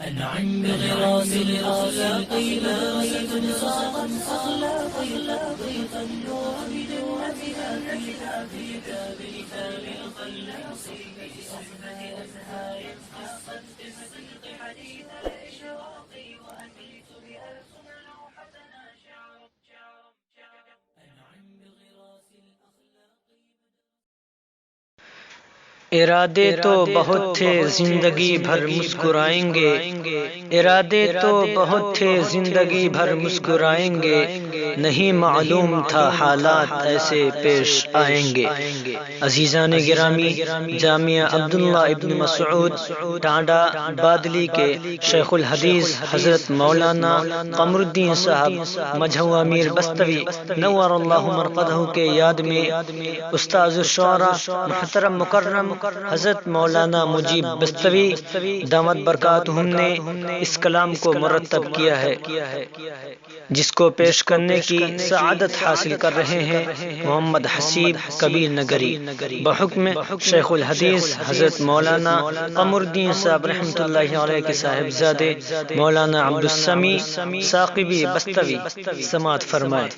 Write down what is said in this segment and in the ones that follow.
أنعم بغراس الأخلاق باغية صاغت أخلاقي فالنور بجنتها في باب مثال الخلاص بصحبة أزهار قصت بالصدق حديث الإشراق وأتيت بها ثم لوحتنا شعرا أنعم بغراس الأخلاق. ارادے تو بہت تھے زندگی بھر مسکرائیں گے، ارادے تو بہت تھے زندگی بھر مسکرائیں گے، نہیں معلوم تھا حالات ایسے پیش آئیں گے۔ عزیزان گرامی، جامعہ عبداللہ ابن مسعود ٹانڈا بادلی کے شیخ الحدیث حضرت مولانا قمر الدین صاحب مجھو امیر بستوی نور اللہ مرقدہ کے یاد میں استاذ الشعراء محترم مکرم حضرت مولانا مجیب بستوی دامت برکاتہم نے اس کلام کو مرتب کیا ہے، جس کو پیش کرنے کی سعادت حاصل کر رہے ہیں محمد حسیب کبیر نگری بحکم شیخ الحدیث حضرت مولانا قمر الدین صاحب رحمۃ اللہ علیہ کے صاحبزادے مولانا عبدالسمیع ثاقبی بستوی سماعت فرمائے۔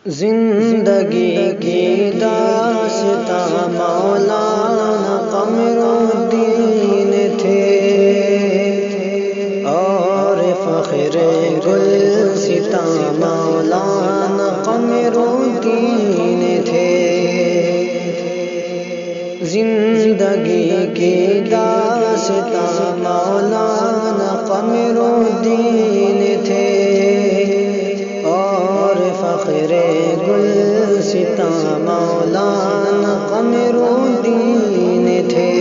زندگی کی داستاں مولانا قمر الدین تھے اور فخر گلستاں مولانا قمر الدین تھے۔ زندگی کی داستاں مولانا قمر الدین تھے اور فخر گلستاں مولانا قمر الدین تھے۔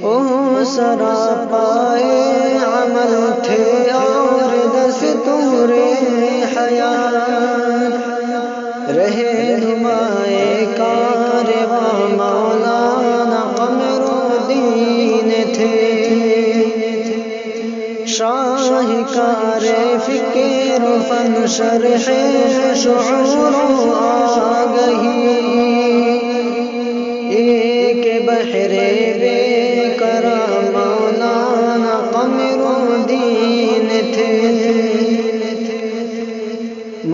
وہ سراپائے عمل تھے اور دستور حیات، رہنمائے کارواں مولانا قمر الدین تھے۔ شاہکار فکر و فن شرح شعور و آگہی، ایک بحر بے قرار مولانا قمر الدین تھے۔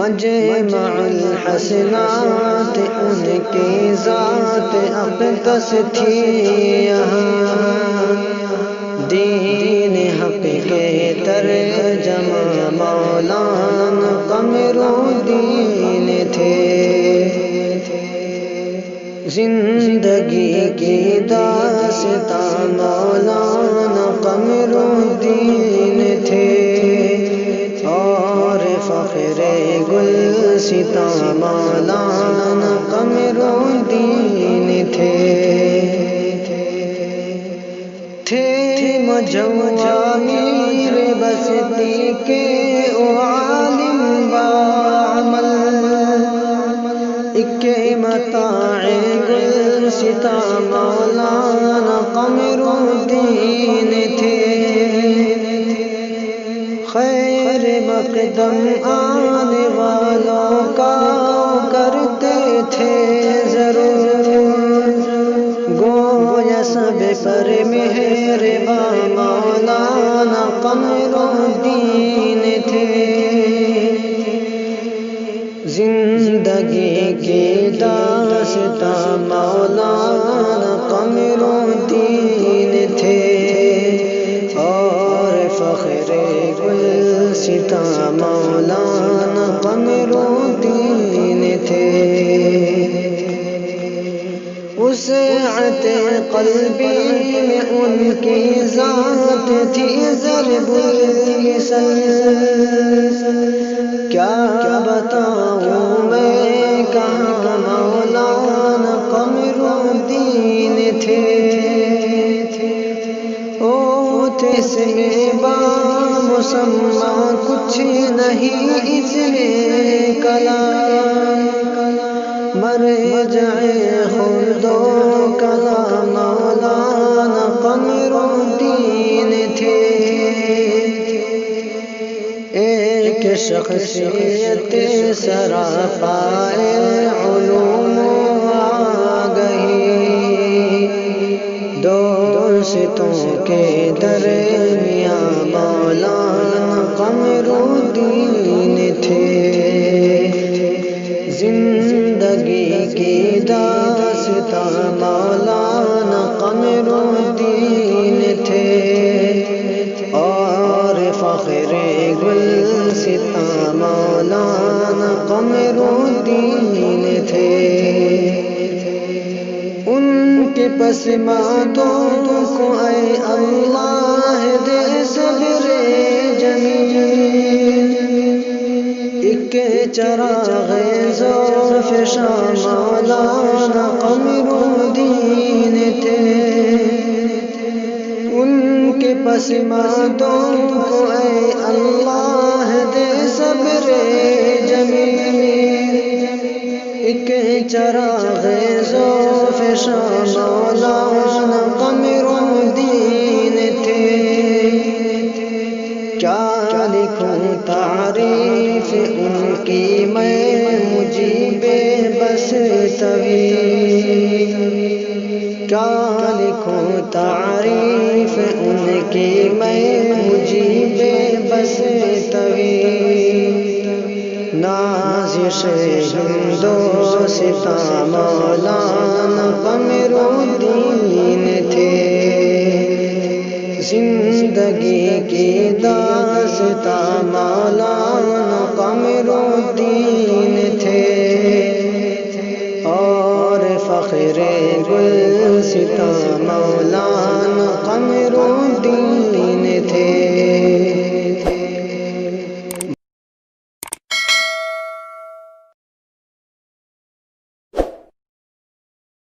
مجمع الحسنات ان کی ذات اقدس تھی، یہاں دین حق کے ترجمہ مولانا قمر الدین تھے۔ زندگی کی داستاں مولانا قمر الدین تھے اور فخر گلستاں مولانا قمر الدین تھے۔ مجھو امیر بستی کے او عالم بعمل، ایک متاع گلستاں مولانا قمر الدین تھے۔ خیر مقدم آنے والوں کا کرتے تھے ضرور، گویا سب پر مہرباں مولانا قمر الدین تھے۔ زندگی کی داستاں مولانا قمر الدین تھے اور فخر گلستاں مولانا قمر الدین تھے۔ وسعت قلبی میں ان کی ذات تھی ضرب المثل، کیا بتاؤں میں کہاں مولانا قمر الدین تھے۔ اوت اس میں بامسمہ کچھ نہیں اس میں کلام، مرجع خلد و کلام مولانا قمر الدین تھے۔ ایک شخصیت سراپائے علوم و آگہی، دوستوں کے درمیاں مولانا قمرالدین تھے، زندگی کی داستاں مولانا قمرالدین تھے، اور فخر گلستاں مولانا قمرالدین تھے۔ ان کے پسماندوں کو اے اللہ دے صبر جمیل، ایک چراغ ذوف شاہ مولانا قمرالدین تھے۔ ان کے پسماندوں کو اے اللہ دے صبر جمیل، ایک چراغ ذوف شاہ مولانا قمرالدین تھے۔ کیا لکھوں تعریف ان کی میں مجیب بس طویل، کیا لکھوں تعریف ان کی میں مجیب بس طویل، نازش ہندوستاں مولانا قمرالدین تھے، زندگی کی داستاں مولانا قمرالدین تھے، اور فخر گلستاں مولانا قمرالدین تھے۔